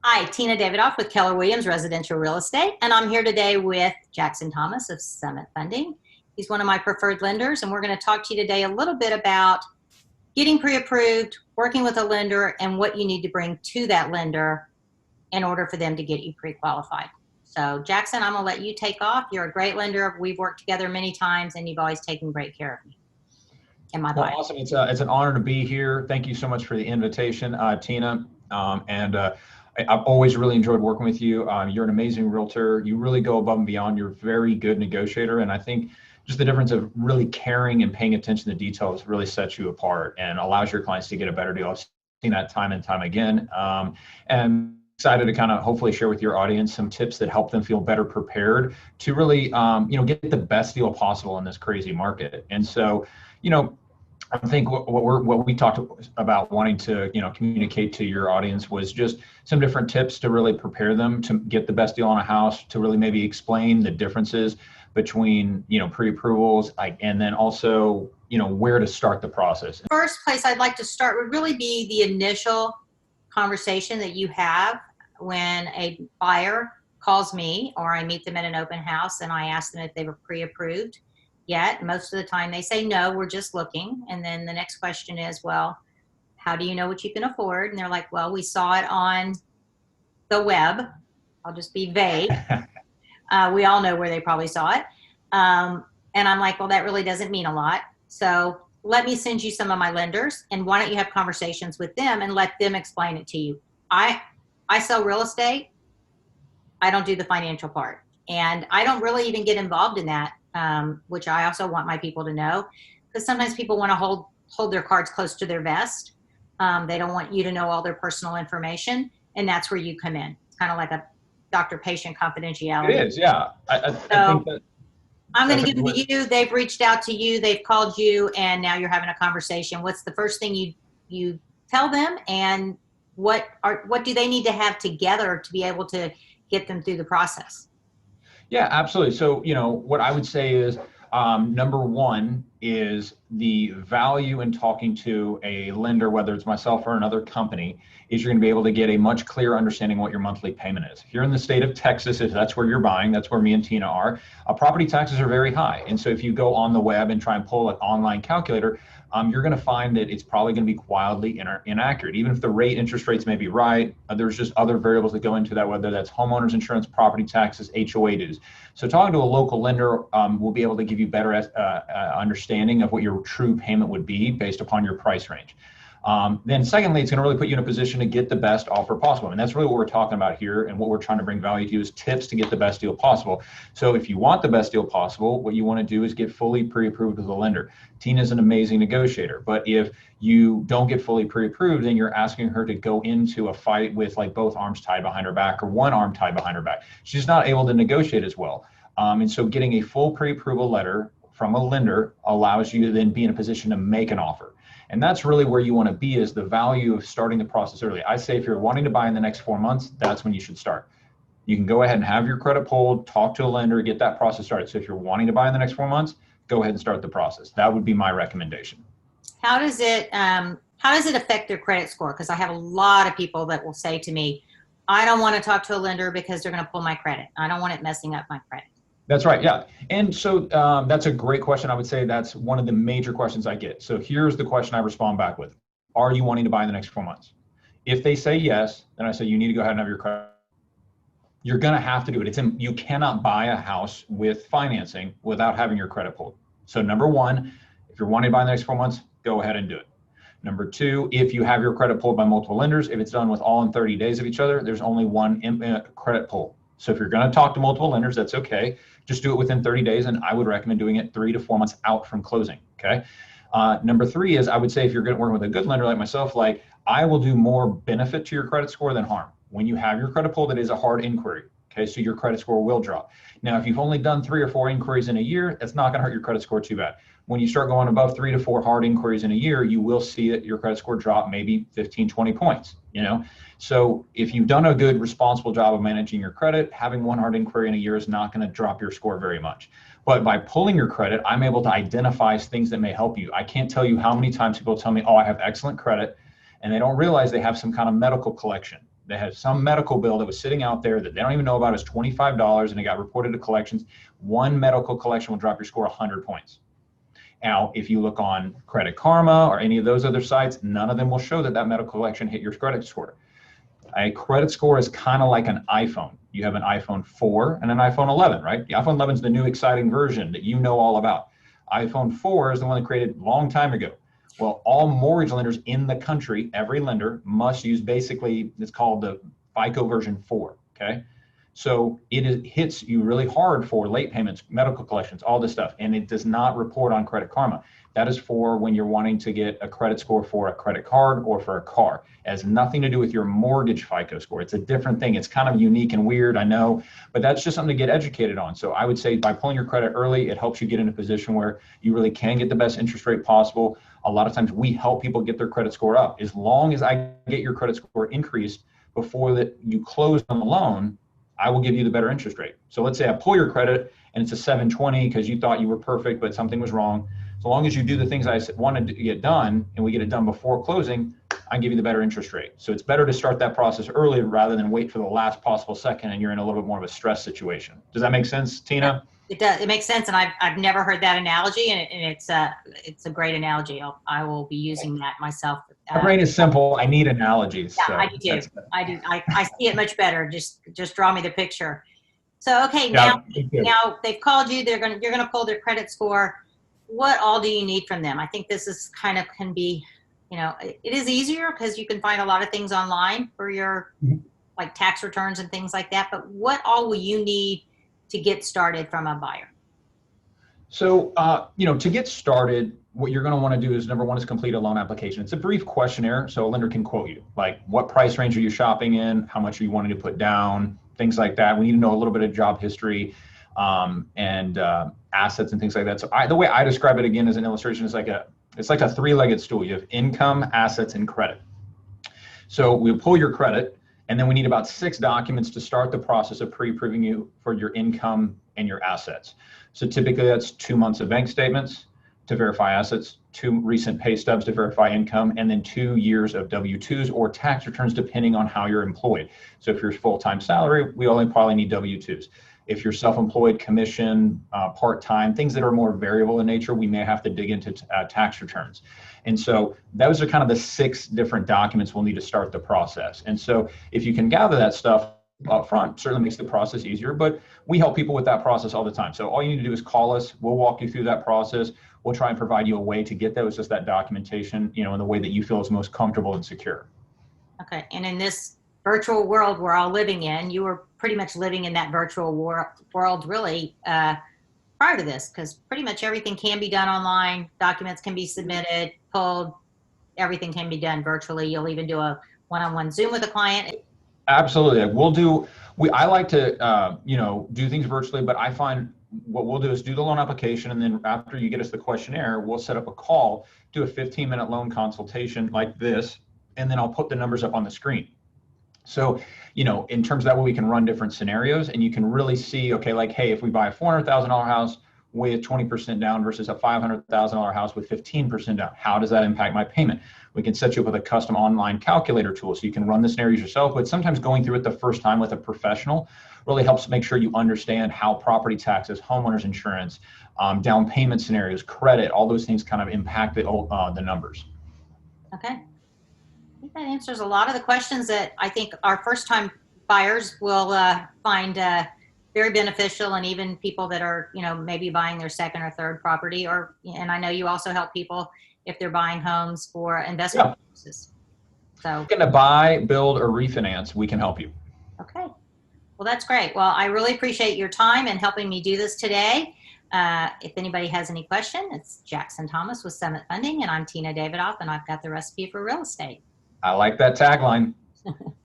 Hi, Tina Davidoff with Keller Williams Residential Real Estate, and I'm here today with Jackson Thomas of Summit Funding. He's one of my preferred lenders, and we're going to talk to you today a little bit about getting pre-approved, working with a lender, and what you need to bring to that lender in order for them to get you pre-qualified. So, Jackson, I'm going to let you take off. You're a great lender. We've worked together many times, and you've always taken great care of me. Well, awesome. It's an honor to be here. Thank you so much for the invitation, Tina. I've always really enjoyed working with you. You're an amazing realtor. You really go above and beyond. You're a very good negotiator. And I think just the difference of really caring and paying attention to details really sets you apart and allows your clients to get a better deal. I've seen that time and time again. And excited to kind of hopefully share with your audience some tips that help them feel better prepared to really, get the best deal possible in this crazy market. And so, I think what we talked about wanting to communicate to your audience was just some different tips to really prepare them to get the best deal on a house, to really maybe explain the differences between pre-approvals, and then also where to start the process. First place I'd like to start would really be the initial conversation that you have when a buyer calls me or I meet them at an open house and I ask them if they were pre-approved yet. Most of the time they say no, we're just looking. And then the next question is, well, how do you know what you can afford? And they're like, well, we saw it on the web. I'll just be vague. We all know where they probably saw it. And I'm like, well, that really doesn't mean a lot. So let me send you some of my lenders, and why don't you have conversations with them and let them explain it to you. I sell real estate. I don't do the financial part. And I don't really even get involved in that. Which I also want my people to know, because sometimes people want to hold their cards close to their vest. They don't want you to know all their personal information, and that's where you come in. It's kind of like a doctor-patient confidentiality. It is, yeah. I think that I'm going to give them to you. They've reached out to you. They've called you, and now you're having a conversation. What's the first thing you tell them, and what do they need to have together to be able to get them through the process? Yeah, absolutely. So, what I would say is, number one is the value in talking to a lender, whether it's myself or another company, is you're going to be able to get a much clearer understanding of what your monthly payment is. If you're in the state of Texas, if that's where you're buying, that's where me and Tina are, property taxes are very high. And so if you go on the web and try and pull an online calculator, you're going to find that it's probably going to be wildly inaccurate. Even if the interest rates may be right, there's just other variables that go into that, whether that's homeowners insurance, property taxes, HOA dues. So talking to a local lender will be able to give you better understanding of what your true payment would be based upon your price range. Then secondly, it's going to really put you in a position to get the best offer possible. And that's really what we're talking about here, and what we're trying to bring value to you is tips to get the best deal possible. So if you want the best deal possible, what you want to do is get fully pre-approved with a lender. Tina's an amazing negotiator, but if you don't get fully pre-approved, then you're asking her to go into a fight with like both arms tied behind her back or one arm tied behind her back. She's not able to negotiate as well. And so getting a full pre-approval letter from a lender allows you to then be in a position to make an offer. And that's really where you want to be, is the value of starting the process early. I say if you're wanting to buy in the next 4 months, that's when you should start. You can go ahead and have your credit pulled, talk to a lender, get that process started. So if you're wanting to buy in the next 4 months, go ahead and start the process. That would be my recommendation. How does it affect their credit score? Because I have a lot of people that will say to me, I don't want to talk to a lender because they're going to pull my credit. I don't want it messing up my credit. That's right. Yeah. And so that's a great question. I would say that's one of the major questions I get. So here's the question I respond back with. Are you wanting to buy in the next 4 months? If they say yes, then I say you need to go ahead and have your credit. You're going to have to do it. You cannot buy a house with financing without having your credit pulled. So number one, if you're wanting to buy in the next 4 months, go ahead and do it. Number two, if you have your credit pulled by multiple lenders, if it's done with all in 30 days of each other, there's only one credit pull. So if you're going to talk to multiple lenders, that's okay. Just do it within 30 days. And I would recommend doing it 3 to 4 months out from closing. Okay. Number three is, I would say if you're going to work with a good lender like myself, like I will do more benefit to your credit score than harm. When you have your credit pulled, it is a hard inquiry. Okay. So your credit score will drop. Now, if you've only done 3 or 4 inquiries in a year, that's not going to hurt your credit score too bad. When you start going above 3 to 4 hard inquiries in a year, you will see that your credit score drop maybe 15, 20 points, So if you've done a good, responsible job of managing your credit, having 1 hard inquiry in a year is not going to drop your score very much. But by pulling your credit, I'm able to identify things that may help you. I can't tell you how many times people tell me, oh, I have excellent credit, and they don't realize they have some kind of medical collection. that has some medical bill that was sitting out there that they don't even know about is $25 and it got reported to collections, one medical collection will drop your score 100 points. Now, if you look on Credit Karma or any of those other sites, none of them will show that that medical collection hit your credit score. A credit score is kind of like an iPhone. You have an iPhone 4 and an iPhone 11, right? The iPhone 11 is the new exciting version that you know all about. iPhone 4 is the one that created a long time ago. Well, all mortgage lenders in the country, every lender must use basically, it's called the FICO version 4, okay? So it hits you really hard for late payments, medical collections, all this stuff, and it does not report on Credit Karma. That is for when you're wanting to get a credit score for a credit card or for a car. It has nothing to do with your mortgage FICO score. It's a different thing. It's kind of unique and weird, I know, but that's just something to get educated on. So I would say by pulling your credit early, it helps you get in a position where you really can get the best interest rate possible. A lot of times we help people get their credit score up. As long as I get your credit score increased before that you close on the loan, I will give you the better interest rate. So let's say I pull your credit and it's a 720 because you thought you were perfect, but something was wrong. So long as you do the things I wanted to get done and we get it done before closing, I give you the better interest rate. So it's better to start that process early rather than wait for the last possible second and you're in a little bit more of a stress situation. Does that make sense, Tina? It does. It makes sense, and I've never heard that analogy, and it's a great analogy. I will be using that myself. My brain is simple. I need analogies. Yeah, so I do too. I do. I see it much better. Just draw me the picture. So okay, Yeah, now they've called you. You're gonna pull their credit score. What all do you need from them? I think this is kind of can be, it is easier because you can find a lot of things online for your like tax returns and things like that. But what all will you need to get started from a buyer? So, to get started, what you're going to want to do is number one is complete a loan application. It's a brief questionnaire, so a lender can quote you, like what price range are you shopping in, how much are you wanting to put down, things like that. We need to know a little bit of job history and assets and things like that. So the way I describe it again as an illustration is it's like a three-legged stool. You have income, assets, and credit. So we pull your credit, and then we need about 6 documents to start the process of pre-approving you for your income and your assets. So typically that's 2 months of bank statements to verify assets, 2 recent pay stubs to verify income, and then 2 years of W-2s or tax returns depending on how you're employed. So if you're full-time salary, we only probably need W-2s. If you're self-employed, commission, part-time, things that are more variable in nature, we may have to dig into tax returns. And so those are kind of the 6 different documents we'll need to start the process. And so if you can gather that stuff up front, certainly makes the process easier, but we help people with that process all the time. So all you need to do is call us. We'll walk you through that process. We'll try and provide you a way to get those, just that documentation, in the way that you feel is most comfortable and secure. Okay. And in this virtual world we're all living in, you were pretty much living in that virtual world really prior to this, because pretty much everything can be done online. Documents can be submitted, pulled, everything can be done virtually. You'll even do a one-on-one Zoom with a client. Absolutely. I like to, do things virtually, but I find what we'll do is do the loan application. And then after you get us the questionnaire, we'll set up a call, do a 15-minute loan consultation like this, and then I'll put the numbers up on the screen. So, in terms of that way, we can run different scenarios and you can really see, okay, like, hey, if we buy a $400,000 house with 20% down versus a $500,000 house with 15% down, how does that impact my payment? We can set you up with a custom online calculator tool so you can run the scenarios yourself, but sometimes going through it the first time with a professional really helps make sure you understand how property taxes, homeowners insurance, down payment scenarios, credit, all those things kind of impact the numbers. Okay. I think that answers a lot of the questions that I think our first-time buyers will find very beneficial, and even people that are, maybe buying their second or third property, and I know you also help people if they're buying homes for investment purposes. So going to buy, build, or refinance, we can help you. Okay. Well, that's great. Well, I really appreciate your time and helping me do this today. If anybody has any question, it's Jackson Thomas with Summit Funding, and I'm Tina Davidoff, and I've got the recipe for real estate. I like that tagline.